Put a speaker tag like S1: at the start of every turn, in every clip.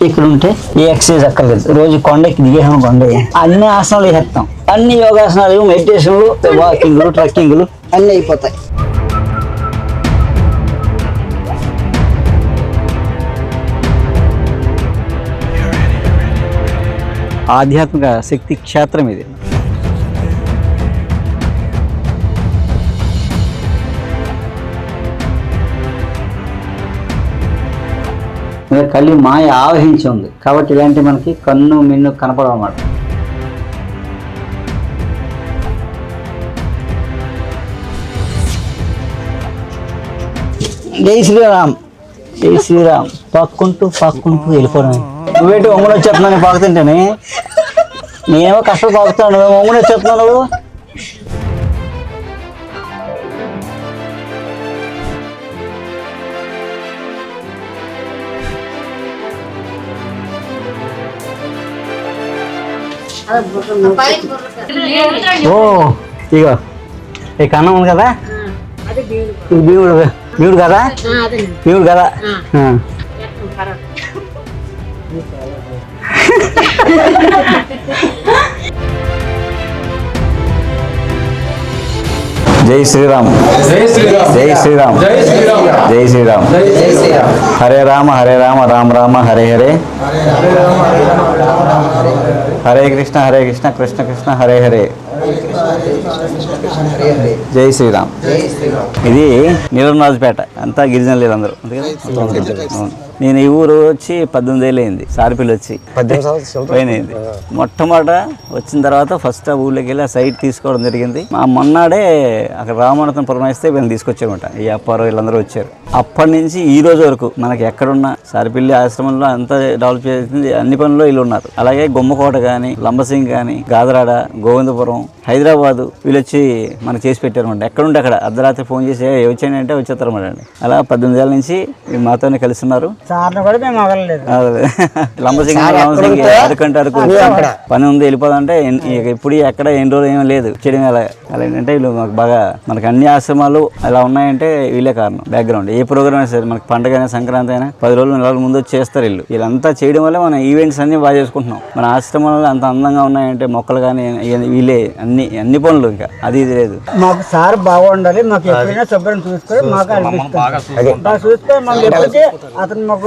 S1: ఇక్కడ ఉంటే ఏ ఎక్సర్సైజ్ అక్కర్లేదు. రోజు కొండకి దిగేసాం, కొండ అన్ని ఆసనాలు వేసేస్తాం. అన్ని యోగాసనాలు, మెడిటేషన్లు, వాకింగ్లు, ట్రెక్కింగ్లు అన్ని అయిపోతాయి. ఆధ్యాత్మిక శక్తి క్షేత్రం ఇది. కళ్ళి మాయ ఆవహించి ఉంది కాబట్టి ఇలాంటి మనకి కన్ను మిన్ను కనపడమాట. జై శ్రీరామ్, జై శ్రీరామ్. పక్కుంటూ వెళ్ళిపోవడం. నువ్వేంటి ఒంగుడు వచ్చేస్తున్నాను పాకుతుంటేనే, నేనేమో కష్టం పాకుతాను, ఒంగుడు వచ్చేస్తున్నాను. ఓ ఇగో ఈ కన్నం ఉంది కదా, భీముడు కదా, భీముడు కదా. జై శ్రీరామ్, జై శ్రీరామ్, జై శ్రీరామ్, జై శ్రీరామ్. హరే రామ రామ రామ హరే హరే, హరే కృష్ణ కృష్ణ కృష్ణ హరే హరే. జై శ్రీరామ్. ఇది నీలంరాజుపేట, అంతా గిరిజనులు అందరూ. నేను ఈ ఊరు వచ్చి 18 ఏళ్ళు అయింది. సారిపిల్లి వచ్చి 18 పోయినది. మొట్టమొదట వచ్చిన తర్వాత ఫస్ట్ ఆ ఊళ్ళోకి వెళ్ళి ఆ సైట్ తీసుకోవడం జరిగింది. మా మొన్నాడే అక్కడ రామనాథం పురమాయిస్తే వీళ్ళని తీసుకొచ్చామట. ఈ అప్పారు వీళ్ళందరూ వచ్చారు. అప్పటి నుంచి ఈ రోజు వరకు మనకి ఎక్కడున్న సారిపిల్లి ఆశ్రమంలో అంతా డెవలప్ చేసింది, అన్ని పనుల్లో వీళ్ళు ఉన్నారు. అలాగే గుమ్మకోట కానీ, లంబసింగ్ కానీ, గాదరాడ, గోవిందపురం, హైదరాబాదు వీళ్ళు వచ్చి మనకు చేసి పెట్టారన్నమాట. ఎక్కడుంటే అక్కడ అర్ధరాత్రి ఫోన్ చేసి వచ్చానంటే వచ్చేస్తారన్నమాట అండి. అలా 18 ఏళ్ళ నుంచి మాతోనే కలిసి ఉన్నారు. లంబసింగ్ అరకంటే అరకు పని ఉంది వెళ్ళిపోదంటే ఇప్పుడు ఎక్కడ ఎన్ని రోజులు ఏమీ లేదు చేయడం. అలా ఏంటంటే వీళ్ళు మాకు బాగా, మనకి అన్ని ఆశ్రమాలు అలా ఉన్నాయంటే వీళ్ళే కారణం. బ్యాక్గ్రౌండ్ ఏ ప్రోగ్రామ్ అయినా సరే, మనకి పండుగ అయినా సంక్రాంతి అయినా 10 రోజులు 4 రోజుల ముందు చేస్తారు వీళ్ళు. వీళ్ళంతా చేయడం వల్ల మన ఈవెంట్స్ అన్ని బాగా చేసుకుంటున్నాం. మన ఆశ్రమాలు అంత అందంగా ఉన్నాయంటే మొక్కలు కానీ వీళ్ళే అన్ని పనులు. ఇంకా అది ఇది లేదు.
S2: మాకు సార్ బాగుండాలి, మాకు ఎప్పుడైనా శుభ్రం చూసుకొని మాకు అనిపిస్తుంది. చూసుకొని మమ్మల్ని అతను మాకు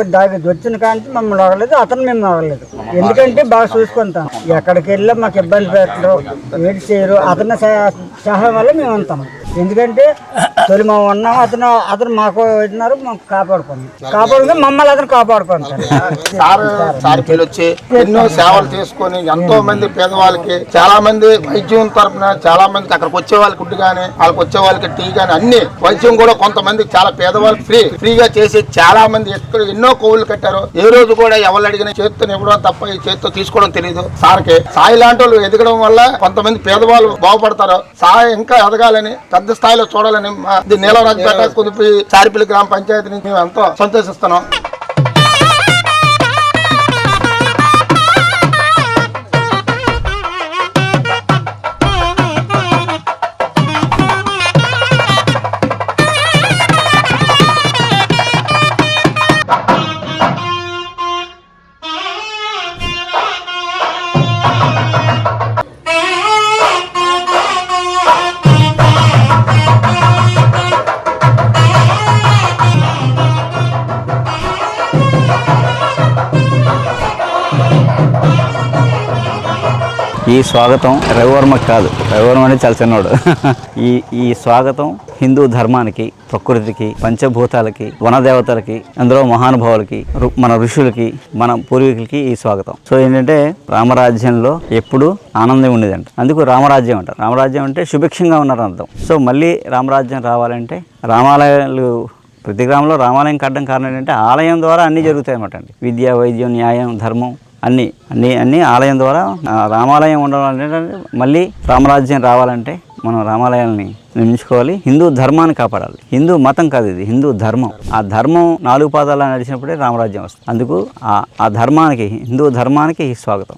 S2: వచ్చిన కానీ మమ్మల్ని అడగలేదు, అతను మేము అడగలేదు. ఎందుకంటే బాగా చూసుకుంటాం. ఎక్కడికి వెళ్ళా మాకు ఇబ్బంది పెట్టరు, ఏడు చేయరు. అతని సహాయం వల్ల మేము ఉంటాం. ఎందుకంటే తొలి మేము ఉన్నాం, అతను మాకు వచ్చినారు, మాకు కాపాడుకుని మమ్మల్ని అతను కాపాడుకుంటారు.
S3: సారిపిల్లి వచ్చి ఎన్నో సేవలు చేసుకొని ఎంతో మంది పేదవాళ్ళకి, చాలా మంది వైద్యం తరపున చాలా మందికి అక్కడికి వచ్చే వాళ్ళకి ఫుడ్ కానీ, వాళ్ళకి వచ్చే వాళ్ళకి టీ కానీ అన్ని వైద్యం కూడా కొంతమంది చాలా పేదవాళ్ళకి ఫ్రీగా చేసి చాలా మంది ఎన్నో కోవులు కట్టారు. ఏ రోజు కూడా ఎవరు అడిగిన చేతితో ఇవ్వడం తప్ప ఈ చేతితో తీసుకోవడం తెలియదు. సార్కి సాయి లాంటి వాళ్ళు ఎదగడం వల్ల కొంతమంది పేదవాళ్ళు బాగుపడతారు. సాయి ఇంకా ఎదగాలని, పెద్ద స్థాయిలో చూడాలని నీలంరాజుపేట కుదిపి సారిపిల్లి గ్రామ పంచాయతీ నుంచి మేము ఎంతో సంతోషిస్తున్నాం.
S1: ఈ స్వాగతం రవివర్మకి కాదు, రవివర్మ అనేది చాలా చిన్నవాడు. ఈ స్వాగతం హిందూ ధర్మానికి, ప్రకృతికి, పంచభూతాలకి, వనదేవతలకి, అందులో మహానుభావులకి, మన ఋషులకి, మన పూర్వీకులకి ఈ స్వాగతం. సో ఏంటంటే రామరాజ్యంలో ఎప్పుడు ఆనందం ఉండేదంట. అందుకు రామరాజ్యం అంటారు. రామరాజ్యం అంటే సుభిక్షంగా ఉన్నారు అర్థం. సో మళ్ళీ రామరాజ్యం రావాలంటే రామాలయాలు, ప్రతి గ్రామంలో రామాలయం కట్టడం కారణం ఏంటంటే ఆలయం ద్వారా అన్నీ జరుగుతాయి అన్నమాట అండి. విద్య, వైద్యం, న్యాయం, ధర్మం అన్నీ ఆలయం ద్వారా. రామాలయం ఉండాలంటే మళ్ళీ రామరాజ్యం రావాలంటే మనం రామాలయాల్ని నిర్మించుకోవాలి. హిందూ ధర్మాన్ని కాపాడాలి. హిందూ మతం కాదు, ఇది హిందూ ధర్మం. ఆ ధర్మం 4 పాదాలు నడిచినప్పుడే రామరాజ్యం వస్తుంది. అందుకు ఆ ధర్మానికి, హిందూ ధర్మానికి స్వాగతం.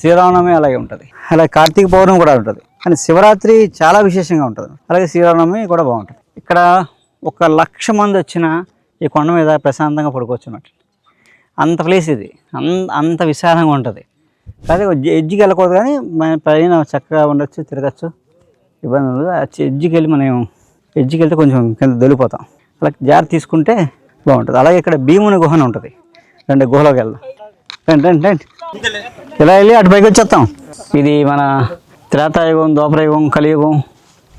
S1: శ్రీరామనవమి అలాగే ఉంటుంది, అలాగే కార్తీక పౌర్ణమి కూడా ఉంటుంది. కానీ శివరాత్రి చాలా విశేషంగా ఉంటుంది. అలాగే శ్రీరామనవమి కూడా బాగుంటుంది. ఇక్కడ 1,00,000 మంది వచ్చినా ఈ కొండ మీద ప్రశాంతంగా పడుకోవచ్చు అన్నట్టు. అంత ప్లేస్ ఇది, అంత విశాలంగా ఉంటుంది. కానీ ఎడ్జికి వెళ్ళకూడదు, కానీ మన పైన చక్కగా ఉండొచ్చు, తిరగచ్చు, ఇబ్బంది ఉండదు. ఎడ్జికి వెళ్ళి మనం ఎడ్జికి వెళ్తే కొంచెం కింద దొలిపోతాం. అలా జాగ్రత్త తీసుకుంటే బాగుంటుంది. అలాగే ఇక్కడ భీముని గుహ అని ఉంటుంది. రండి గుహలోకి వెళ్దాం. రండి రండి రండి. ఇలా వెళ్ళి అటు పైకి వచ్చేస్తాం. ఇది మన త్రేతాయుగం, ద్వాపరయుగం, కలియుగం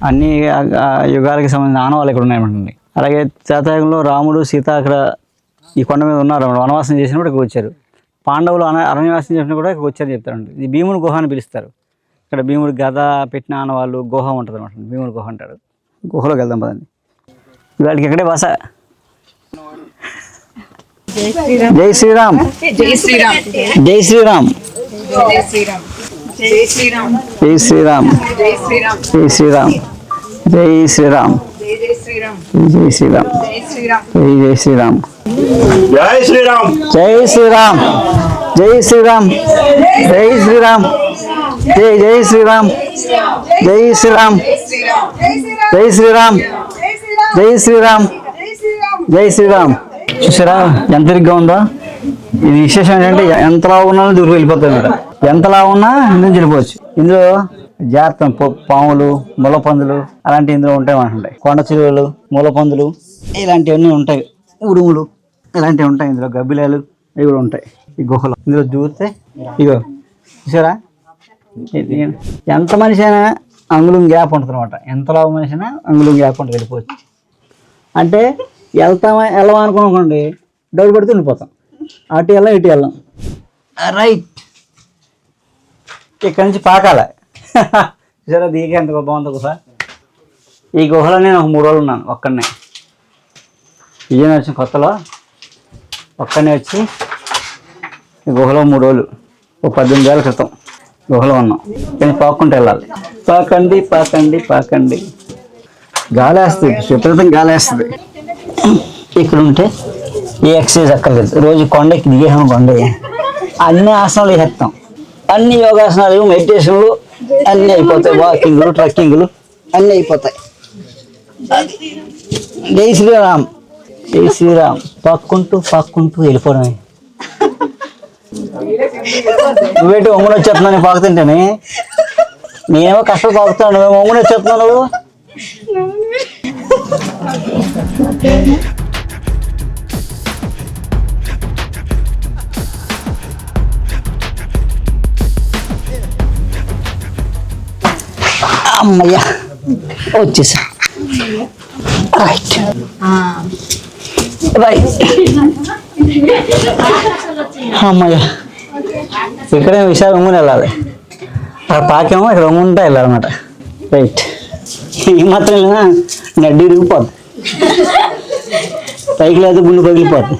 S1: అన్ని యుగాలకి సంబంధించిన ఆనవాళ్ళు ఇక్కడ ఉన్నాయన్నమాట. అలాగే త్రేతాయుగంలో రాముడు, సీత అక్కడ ఈ కొండ మీద ఉన్నారు. వనవాసం చేసినప్పుడు ఇక్కడ వచ్చారు. పాండవులు అరణ్యవాసం చేసినప్పుడు కూడా ఇక్కడ వచ్చారని చెప్తారండి. ఇది భీముని గుహ అని పిలుస్తారు. ఇక్కడ భీముడు గద పెట్టిన ఆనవాళ్ళు గుహ ఉంటుంది అనమాట. భీముడి గుహ అంటారు. గుహలోకి వెళ్దాం పదండి. వాళ్ళకి ఇక్కడే బస. జై శ్రీరామ్, జై శ్రీరామ్, జై శ్రీరామ్, జై శ్రీరామ్, జై శ్రీరామ్, జై శ్రీరామ్, జై శ్రీరామ్, జై శ్రీరామ్, జై శ్రీరామ్, జై శ్రీరామ్, జై శ్రీరామ్, జై శ్రీరామ్, జై శ్రీరామ్, జై శ్రీరామ్, జై శ్రీరామ్, జై జై శ్రీరామ్, జై శ్రీరామ్, జై శ్రీరామ్, జై శ్రీరామ్, జై శ్రీరామ్. చూసారా ఎంత ఇరుగ్గా ఉందో. ఇది విశేషం ఏంటంటే ఎంతలా ఉన్నా దూరం వెళ్ళిపోతుంది మీరు. ఎంతలా ఉన్నా ఇందులో వెళ్ళిపోవచ్చు. ఇందులో జాగ్రత్త పాములు, ములపందులు అలాంటివి ఇందులో ఉంటాయి మనకుంటాయి. కొండ చిలువలు, ములపందులు ఇలాంటివన్నీ ఉంటాయి. ఉడుములు ఇలాంటివి ఉంటాయి. ఇందులో గబ్బిలాలు ఇవి కూడా ఉంటాయి ఈ గుహలో. ఇందులో చూస్తే ఇగో చూసారా ఎంత మనిషి అయినా అంగుళం గ్యాప్ ఉంటుంది అనమాట. ఎంతలా మనిషి అయినా అంగుళం గ్యాప్ ఉంటుంది, వెళ్ళిపోవచ్చు. అంటే వెళ్ళాం అనుకోండి, డౌట్ పడితే ఉండిపోతాం. అటు వెళ్ళాం, ఇటు వెళ్ళాం. రైట్. ఇక్కడి నుంచి పాకాల. చూసారా దిగే ఎంత బాగుంది గుహ. ఈ గుహలో నేను 3 రోజులు ఉన్నాను ఒక్కడనే. విజయనగరం వచ్చిన కొత్తలో ఒక్కడనే వచ్చి ఈ గుహలో 3 రోజులు 18 ఏళ్ళ క్రితం గుహలో ఉన్నాం. కానీ పాక్కుంటూ వెళ్ళాలి. పాకండి పాకండి పాకండి. గాలి వేస్తుంది, విపరీతం గాలి వేస్తుంది. ఇక్కడ ఉంటే ఏ ఎక్సర్సైజ్ అక్కర్లేదు. రోజు కొండకి దిగేసాము, కొండ అన్ని ఆసనాలు వేస్తాం. అన్ని యోగాసనాలు, మెడిటేషన్లు అన్నీ అయిపోతాయి. వాకింగ్లు, ట్రెక్కింగ్లు అన్నీ అయిపోతాయి. జై శ్రీరామ్, జై శ్రీరామ్. పాక్కుంటూ పాక్కుంటూ వెళ్ళిపోవడమే. నువ్వేంటి ఒంగుని వచ్చేస్తున్నాను పాకుతుంటేనే. నేనేమో కష్టపడి పాకుతాను, నువ్వేమో ఒంగుని వచ్చేస్తున్నావు. అమ్మయ్యా వచ్చేసా. Right right. అమ్మయ్యా ఇక్కడే విశాల ఒంగుని వెళ్ళాలి. అక్కడ పాకేమో ఇక్కడ ఒంగుంటా వెళ్ళాలన్నమాట. రైట్. ఈ మాత్రం వెళ్ళినా నడ్డి ఇరిగిపోద్ది, పైకి లేదా గుండు పగిలిపోద్ది.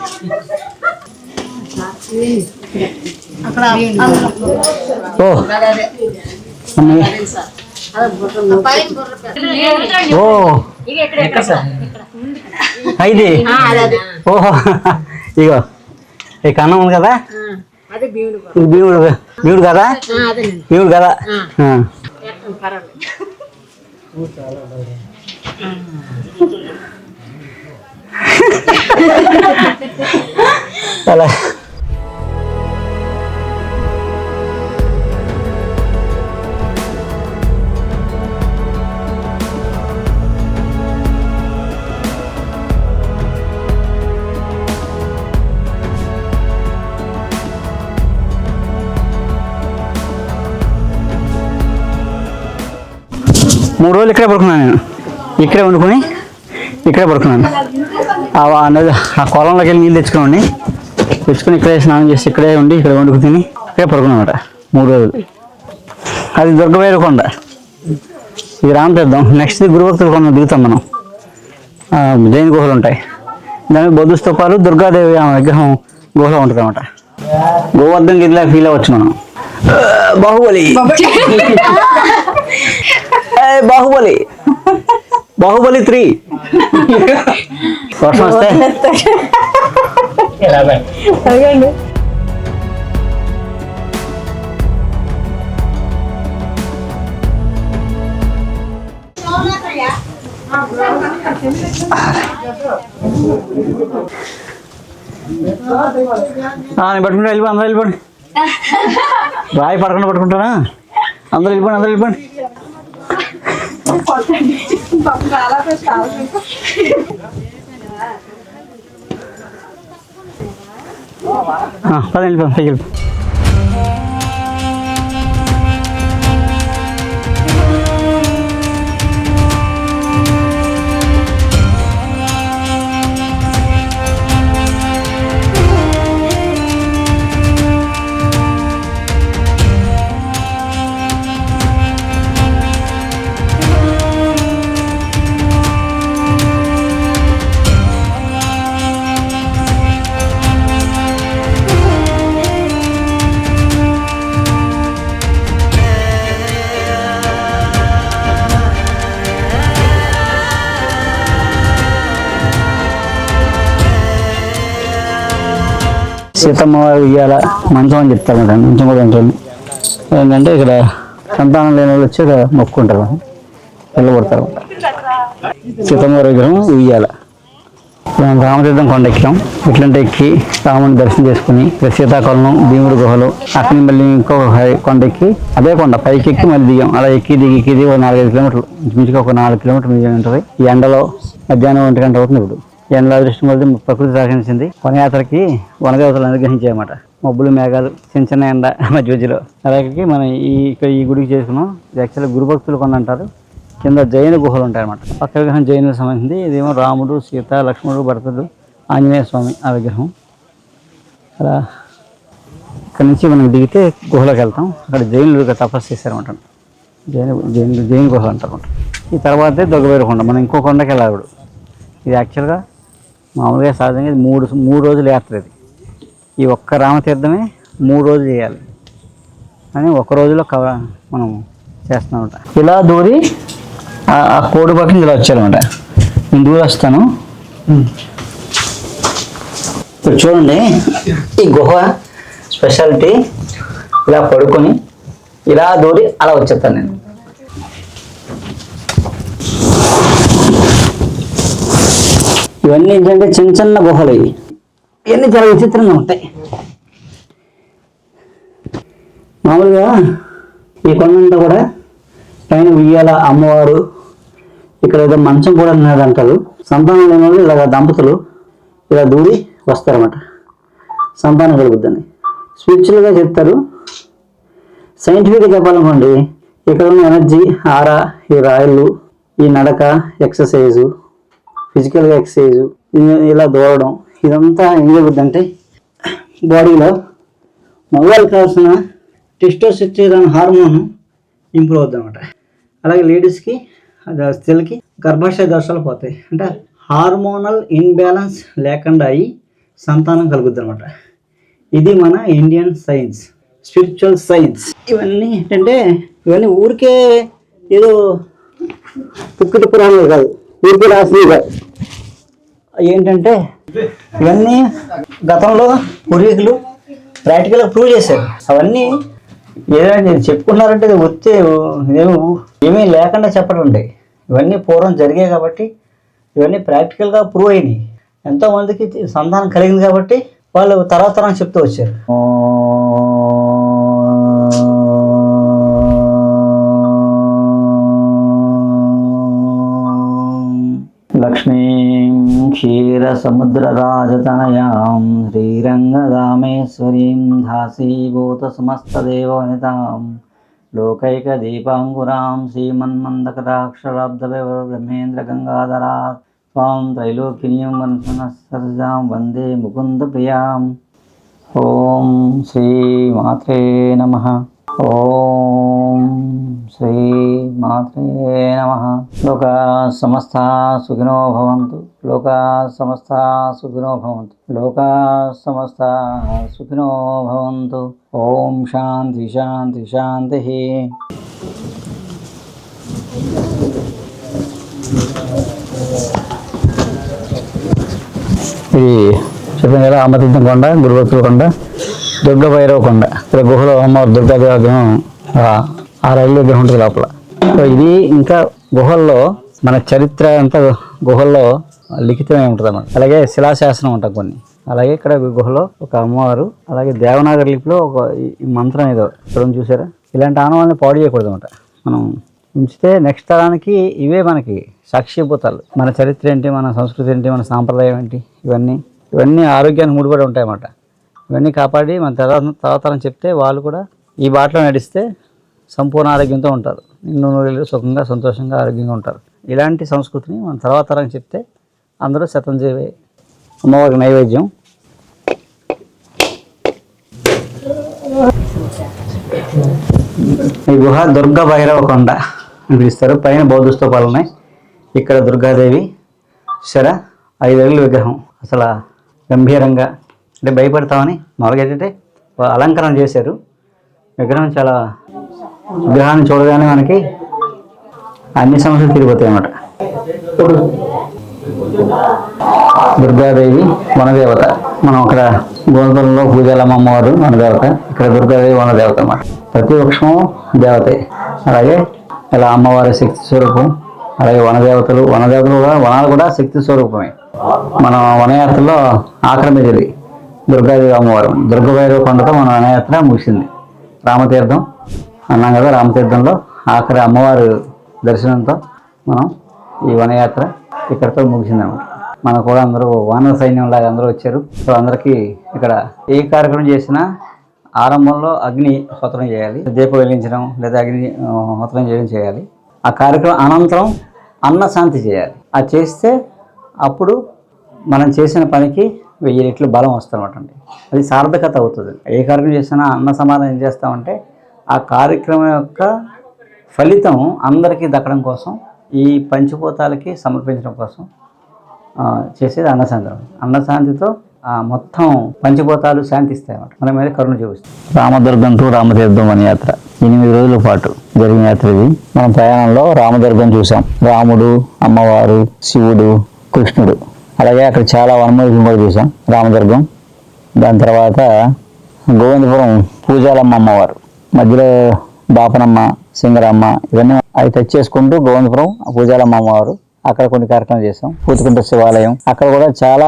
S1: ఓ అమ్మయ్య. ఓ అయితే ఓహో ఇగో ఈ కన్నం ఉంది కదా, భీముడు భీముడు కదా, భీముడు కదా. అలా 3 రోజులు ఇక్కడే పడుకున్నాను. నేను ఇక్కడే వండుకొని ఇక్కడే పడుకున్నాను. ఆ కొలంలోకి వెళ్ళి నీళ్ళు తెచ్చుకుని ఇక్కడే స్నానం చేసి ఇక్కడే ఉండి ఇక్కడ వండుకు తిని ఇక్కడే పడుకున్నామట 3 రోజులు. అది దుర్గవేరు కొండ, ఇది రామతీర్థం. నెక్స్ట్ గురుభక్తుల కొండ దిగుతాం మనం. జైన్ గుహలు ఉంటాయి, దానికి బౌద్ధ స్తూపాలు, దుర్గాదేవి విగ్రహం గుహలో ఉంటుంది అన్నమాట. గోవర్ధన్ గిరిలా ఫీల్ అవ్వచ్చు మనం. బాహుబలి బాహుబలి బాహుబలి 3 వర్షం వస్తే నేను పట్టుకుంటా వెళ్ళిపో, అందరూ వెళ్ళిపోండి. రాయి పడకుండా పట్టుకుంటానా? అందరూ వెళ్ళిపోండి, అందరూ వెళ్ళిపోండి. పదండి, వెళ్ళిపో, పైకి వెళ్ళిపో. సీతమ్మ వారు ఇయ్యాల మంచం అని చెప్తారు మేడం. మంచం కూడా ఉంటుంది. ఏంటంటే ఇక్కడ సంతానం లేని వాళ్ళు వచ్చి ఇక్కడ మొక్కుంటారు, వెళ్ళబడతారు. సీతమ్మ వారి విగ్రహం ఉయ్యాల. మనం రామతీర్థం కొండ ఎక్కాం. ఇట్లంటే ఎక్కి రాముని దర్శనం చేసుకుని ఇక్కడ శీతాకాలం భీముడి గుహలు, అక్కడి మళ్ళీ ఇంకో కొండ ఎక్కి అదే కొండ పైకి ఎక్కి మళ్ళీ దిగాం. అలా ఎక్కి దిగి ఒక 4-5 కిలోమీటర్లు, ఇంచుమించుగా ఒక 4 కిలోమీటర్లు ఉంటుంది. ఈ ఎండలో మధ్యాహ్నం 1 గంట అవుతుంది. ఇప్పుడు ఎండలో అదృష్టం వల్ల ప్రకృతి సహకరించింది. వనయాత్రకి వనదేవతలు అనుగ్రహించాయన్నమాట. మబ్బులు, మేఘాలు, చిన్న చిన్న ఎండ మధ్యలో అలాగే మనం ఇక్కడ ఈ గుడికి చేసుకున్నాం. ఇది యాక్చువల్గా గురుభక్తులు కొండ అంటారు. కింద జైన గుహలు ఉంటాయన్నమాట. పక్క విగ్రహం జైనులకు సంబంధించింది. ఇదేమో రాముడు, సీత, లక్ష్మణుడు, భరతుడు, ఆంజనేయ స్వామి ఆ విగ్రహం. అలా ఇక్కడ నుంచి మనం దిగితే గుహలోకి వెళ్తాం. అక్కడ జైనులు తపస్సు చేశారన్నమాట. జైన గుహలు అంటారు. ఈ తర్వాతే దొగ్గవేరు కొండ. మనం ఇంకో కొండకి వెళ్ళాలి. ఇప్పుడు ఇది యాక్చువల్గా మామూలుగా సహజంగా 3 రోజుల యాత్ర. ఇది ఈ ఒక్క రామతీర్థమే 3 రోజులు చేయాలి అని ఒక రోజులో మనం చేస్తామన్నమాట. ఇలా దూరి ఆ కోడి పక్కన ఇలా వచ్చారన్నమాట. నేను దూరి వస్తాను. ఇప్పుడు చూడండి, ఈ గుహ స్పెషాలిటీ. ఇలా పడుకొని ఇలా దూరి అలా వచ్చేస్తాను నేను. ఇవన్నీ ఏంటంటే చిన్న చిన్న గుహలు. ఇవన్నీ చాలా విచిత్రంగా ఉంటాయి. మామూలుగా ఈ కొండంతా కూడా పైన ఉయ్యాల అమ్మవారు, ఇక్కడ ఏదో మంచం కూడా ఉన్నదంటారు. సంతానం లేని వాళ్ళు ఇలాగ దంపతులు ఇలా దూరి వస్తారన్నమాట. సంతానం కలుగుద్దని స్పిరిచువల్గా చెప్తారు. సైంటిఫిక్గా చెప్పాలనుకోండి, ఇక్కడ ఉన్న ఎనర్జీ, ఆరా, ఈ రాయలు, ఈ నడక, ఎక్సర్సైజు, ఫిజికల్గా ఎక్సర్సైజు, ఇలా దూరడం, ఇదంతా ఏం జరుగుతుందంటే బాడీలో మగవాళ్ళకి కావాల్సిన టెస్టోస్టెరాన్ హార్మోన్ ఇంప్రూవ్ అవుతుంది అనమాట. అలాగే లేడీస్కి, స్త్రీలకి గర్భాశయ దోషాలు పోతాయి. అంటే హార్మోనల్ ఇన్బ్యాలెన్స్ లేకుండా అయ్యి సంతానం కలుగుద్ది అనమాట. ఇది మన ఇండియన్ సైన్స్, స్పిరిచువల్ సైన్స్. ఇవన్నీ ఏంటంటే ఇవన్నీ ఊరికే ఏదో పుక్కిటి పురాణాలు కాదు, ఊరికే రాసినవి కాదు. ఏంటంటే ఇవన్నీ గతంలో పూర్వీకులు ప్రాక్టికల్గా ప్రూవ్ చేశారు. అవన్నీ ఏదైనా చెప్పుకున్నారంటే వచ్చే ఏమీ లేకుండా చెప్పడండి. ఇవన్నీ పూర్వం జరిగాయి కాబట్టి ఇవన్నీ ప్రాక్టికల్గా ప్రూవ్ అయినాయి. ఎంతోమందికి సంతానం కలిగింది కాబట్టి వాళ్ళు తరం చెప్తూ వచ్చారు. లక్ష్మీం క్షీరసముద్రరాజతనయాం శ్రీరంగదామేశ్వరీం దాసీభూత సమస్తదేవవనితాం లోకైకదీపాంకురాం శ్రీమన్మందకటాక్షరాబ్ధ బ్రహ్మేంద్ర గంగాధరా త్వాం త్రైలోక్యనీయం వనసరజాం వందే ముకుంద ప్రియాం. ఓం శ్రీ మాత్రే నమః. ఓం శ్రీ మాత్రే నమః. లోకా సమస్తా సుఖినో భవంతు. లోకా సమస్తా సుఖినో భవంతు. లోకా సమస్తా సుఖినో భవంతు. ఓం శాంతి శాంతి శాంతి. ఇది చెప్పాను కదా, రామతీర్థం కొండ, గురుభక్తుల కొండ, దుర్గ భైరవ కొండ. ఇక్కడ గుహలో అమ్మవారు దుర్గాదేవి విగ్రహం, ఆ రైలు విగ్రహం ఉంటుంది లోపల. ఇది ఇంకా గుహల్లో మన చరిత్ర అంతా గుహల్లో లిఖితమై ఉంటుంది అన్నమాట. అలాగే శిలాశాసనం ఉంటాయి కొన్ని. అలాగే ఇక్కడ గుహలో ఒక అమ్మవారు, అలాగే దేవనాగరి లిపిలో ఒక ఈ మంత్రం ఏదో ఇక్కడ చూసారా. ఇలాంటి ఆనవాళ్ళని పాడు చేయకూడదు అనమాట. మనం ఉంచితే నెక్స్ట్ తరానికి ఇవే మనకి సాక్షిభూతాలు. మన చరిత్ర ఏంటి, మన సంస్కృతి ఏంటి, మన సాంప్రదాయం ఏంటి, ఇవన్నీ ఆరోగ్యానికి ముడిపడి ఉంటాయన్నమాట. ఇవన్నీ కాపాడి మన తర్వాత తరం చెప్తే వాళ్ళు కూడా ఈ బాటలో నడిస్తే సంపూర్ణ ఆరోగ్యంతో ఉంటారు. నిన్ను నూరేళ్ళు సుఖంగా సంతోషంగా ఆరోగ్యంగా ఉంటారు. ఇలాంటి సంస్కృతిని మన తర్వాత తరం చెప్తే అందరూ శతంజీవి. అమ్మవారికి నైవేద్యం. ఈ గుహ దుర్గా భైరవ కొండ అని పిలుస్తారు. పైన బౌద్ధ స్తూపాలు ఉన్నాయి. ఇక్కడ దుర్గాదేవి సరే 5 అడుగుల విగ్రహం. అసలు గంభీరంగా అంటే భయపడతామని మామూలుగా ఏంటంటే అలంకరణ చేశారు. విగ్రహం చాలా విగ్రహాన్ని చూడగానే మనకి అన్ని సమస్యలు తిరిగిపోతాయి అన్నమాట. దుర్గాదేవి వనదేవత. మనం అక్కడ గోందూరులో పూజలమ్మ అమ్మవారు వనదేవత, ఇక్కడ దుర్గాదేవి వనదేవత అన్నమాట. ప్రతి వృక్షము దేవతే. అలాగే ఇలా అమ్మవారి శక్తి స్వరూపం. అలాగే వనదేవతలు కూడా వనాలు కూడా శక్తి స్వరూపమే. మన వనయాత్రలో ఆక్రమించేది దుర్గాదేవి అమ్మవారు. దుర్గభైరవ కొండతో మన వనయాత్ర ముగిసింది. రామతీర్థం అన్నాం కదా, రామతీర్థంలో ఆఖరి అమ్మవారి దర్శనంతో మనం ఈ వనయాత్ర ఇక్కడితో ముగిసిందన్నమాట. మనకు కూడా అందరూ వానర సైన్యం లాగా అందరూ వచ్చారు. సో అందరికీ ఇక్కడ ఏ కార్యక్రమం చేసినా ఆరంభంలో అగ్ని హోత్రం చేయాలి, దీపం వెలిగించడం లేదా అగ్ని హోత్రం చేయడం చేయాలి. ఆ కార్యక్రమం అనంతరం అన్నశాంతి చేయాలి. అది చేస్తే అప్పుడు మనం చేసిన పనికి 1000 రెట్లు బలం వస్తుందన్నమాట అండి. అది సార్థకత అవుతుంది. ఏ కార్యక్రమం చేసినా అన్న సమాధానం ఏం చేస్తామంటే ఆ కార్యక్రమం యొక్క ఫలితం అందరికీ దక్కడం కోసం, ఈ పంచభూతాలకి సమర్పించడం కోసం చేసేది అన్నశాంతి. అన్నశాంతితో మొత్తం పంచభూతాలు శాంతిస్తాయి అన్నమాట. మన మీద కరుణ చూపిస్తాం. రామదుర్గం టు రామతీర్థం అనే యాత్ర 8 రోజుల పాటు జరిగిన యాత్ర ఇది. మనం ప్రయాణంలో రామదుర్గం చూసాం. రాముడు, అమ్మవారు, శివుడు, కృష్ణుడు. అలాగే అక్కడ చాలా వనమూలికలు కూడా చూసాం. రామదుర్గం, దాని తర్వాత గోవిందపురం పూజాలమ్మ అమ్మవారు, మధ్యలో బాపనమ్మ, సింగరమ్మ, ఇవన్నీ అవి టచ్ చేసుకుంటూ గోవిందపురం పూజాలమ్మ అమ్మవారు. అక్కడ కొన్ని కార్యక్రమాలు చేసాం. పూతుకుంట శివాలయం, అక్కడ కూడా చాలా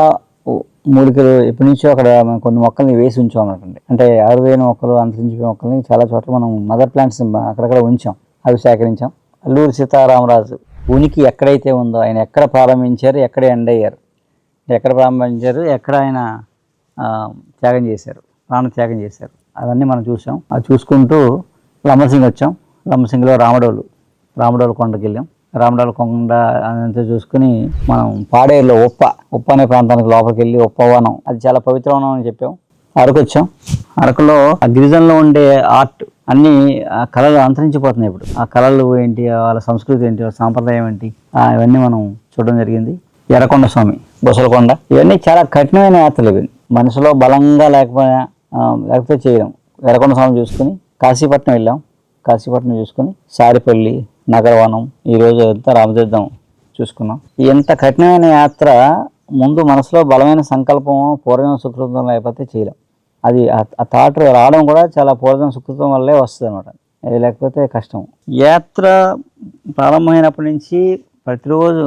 S1: మూలికలు ఎప్పటి నుంచో అక్కడ కొన్ని మొక్కల్ని వేసి ఉంచాం అన్నట్టు. అంటే అరుదైన మొక్కలు, అంతరించిపోయిన మొక్కల్ని చాలా చోట్ల మనం మదర్ ప్లాంట్స్ అక్కడక్కడ ఉంచాం. అవి సేకరించాం. అల్లూరి సీతారామరాజు ఉనికి ఎక్కడైతే ఉందో, ఆయన ఎక్కడ ప్రారంభించారు, ఎక్కడ ఎండ్ అయ్యారు, ఎక్కడ ప్రారంభించారు, ఎక్కడ ఆయన త్యాగం చేశారు, ప్రాణ త్యాగం చేశారు, అవన్నీ మనం చూసాం. అది చూసుకుంటూ లంబసింగి వచ్చాం. లంబసింగిలో రామడోలు కొండకి వెళ్ళాం. రామడోలు కొండ అంతా చూసుకుని మనం పాడేరులో ఉప్ప అనే ప్రాంతానికి లోపలికి వెళ్ళి ఉప్పవనం, అది చాలా పవిత్రవనం అని చెప్పాం. అరకు వచ్చాం. అరకులో ఆ గిరిజనలో ఉండే ఆర్ట్ అన్నీ కళలు అంతరించిపోతున్నాయి ఇప్పుడు. ఆ కళలు ఏంటి, వాళ్ళ సంస్కృతి ఏంటి, వాళ్ళ సాంప్రదాయం ఏంటి, ఇవన్నీ మనం చూడడం జరిగింది. ఎర్రకొండ స్వామి, బొసలకొండ, ఇవన్నీ చాలా కఠినమైన యాత్రలు. ఇవి మనసులో బలంగా లేకపోతే చేయడం. ఎర్రకొండ స్వామి చూసుకుని కాశీపట్నం వెళ్ళాం. కాశీపట్నం చూసుకుని సారిపల్లి, నగరవనం, ఈరోజు అంతా రామతీర్థం చూసుకున్నాం. ఎంత కఠినమైన యాత్ర ముందు మనసులో బలమైన సంకల్పం, పూర్వజన్మ సుకృతం లేకపోతే చేయలేం. అది ఆ థాట్ రావడం కూడా చాలా పూర్వజన్మ సుకృతం వల్లే వస్తుంది అనమాట. అది లేకపోతే కష్టం. యాత్ర ప్రారంభమైనప్పటి నుంచి ప్రతిరోజు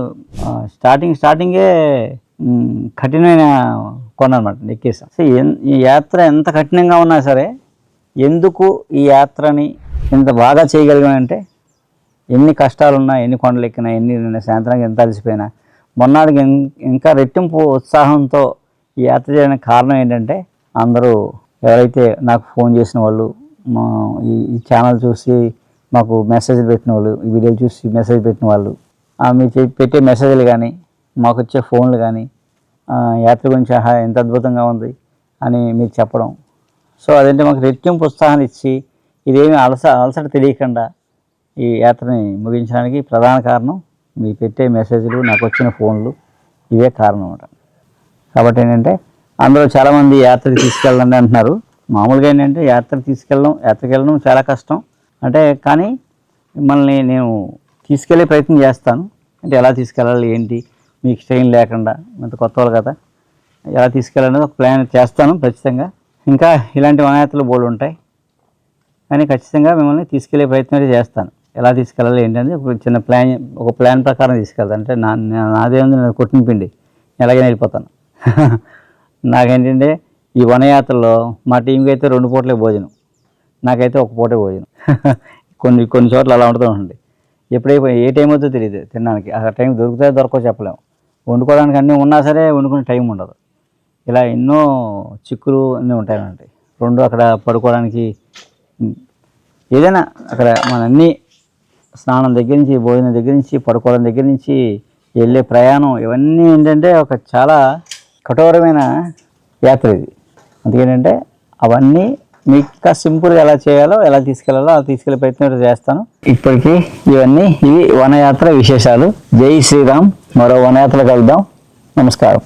S1: స్టార్టింగే కఠినమైన కొండ అనమాట ఎక్కేసాం. సో ఈ యాత్ర ఎంత కఠినంగా ఉన్నా సరే ఎందుకు ఈ యాత్రని ఇంత బాగా చేయగలిగామంటే, ఎన్ని కష్టాలున్నా, ఎన్ని కొండలు ఎక్కినా, ఎన్ని సాయంత్రానికి ఎంత అలసిపోయినా, మొన్నటికి ఇంకా రెట్టింపు ఉత్సాహంతో ఈ యాత్ర చేయడానికి కారణం ఏంటంటే, అందరూ ఎవరైతే నాకు ఫోన్ చేసిన వాళ్ళు, ఈ ఛానల్ చూసి మాకు మెసేజ్లు పెట్టిన వాళ్ళు, ఈ వీడియోలు చూసి మెసేజ్ పెట్టిన వాళ్ళు, మీరు పెట్టే మెసేజ్లు కానీ, మాకు వచ్చే ఫోన్లు కానీ, యాత్ర గురించి ఎంత అద్భుతంగా ఉంది అని మీరు చెప్పడం. సో అదంటే మాకు రెట్టింపు ఉత్సాహాన్ని ఇచ్చి, ఇదేమి అలసట తెలియకుండా ఈ యాత్రని ముగించడానికి ప్రధాన కారణం మీరు పెట్టే మెసేజ్లు, నాకు వచ్చిన ఫోన్లు, ఇవే కారణం అన్నమాట. కాబట్టి ఏంటంటే అందరూ చాలామంది యాత్రకి తీసుకెళ్ళండి అంటున్నారు. మామూలుగా ఏంటంటే యాత్రకి వెళ్ళడం చాలా కష్టం. అంటే కానీ మిమ్మల్ని నేను తీసుకెళ్ళే ప్రయత్నం చేస్తాను. అంటే ఎలా తీసుకెళ్ళాలి ఏంటి, మీకు ట్రైన్ లేకుండా, ఇంత కొత్త వాళ్ళు కదా, ఎలా తీసుకెళ్ళాలనేది ఒక ప్లాన్ చేస్తాను ఖచ్చితంగా. ఇంకా ఇలాంటి వనయాత్రలు బోర్డు ఉంటాయి, కానీ ఖచ్చితంగా మిమ్మల్ని తీసుకెళ్లే ప్రయత్నం చేస్తాను. ఎలా తీసుకెళ్ళాలి ఏంటంటే ఒక చిన్న ప్లాన్ ప్రకారం తీసుకెళ్తాను. అంటే నాదే ఉంది, కొట్టిన పిండి ఎలాగైనా వెళ్ళిపోతాను. నాకేంటంటే ఈ వనయాత్రలో మా టీంకి అయితే 2 పూటలే భోజనం, నాకైతే 1 పూటే భోజనం. కొన్ని చోట్ల అలా ఉంటుంది. ఎప్పుడైపోయి ఏ టైం అవుతుందో తెలియదు తినడానికి. ఆ టైం దొరకో చెప్పలేము. వండుకోవడానికి అన్నీ ఉన్నా సరే వండుకునే టైం ఉండదు. ఇలా ఎన్నో చిక్కులు అన్నీ ఉంటాయండి. 2 అక్కడ పడుకోవడానికి ఏదైనా అక్కడ మన అన్నీ స్నానం దగ్గర నుంచి, భోజనం దగ్గర నుంచి, పడుకోవడం దగ్గర నుంచి, వెళ్ళే ప్రయాణం, ఇవన్నీ ఏంటంటే ఒక చాలా కఠోరమైన యాత్ర ఇది. అందుకేంటంటే అవన్నీ మీకు ఇంకా సింపుల్గా ఎలా చేయాలో, ఎలా తీసుకెళ్లాలో అలా తీసుకెళ్లే ప్రయత్నం చేస్తాను. ఇప్పటికీ ఇవి వనయాత్ర విశేషాలు. జై శ్రీరామ్. మరో వనయాత్ర కలుద్దాం. నమస్కారం.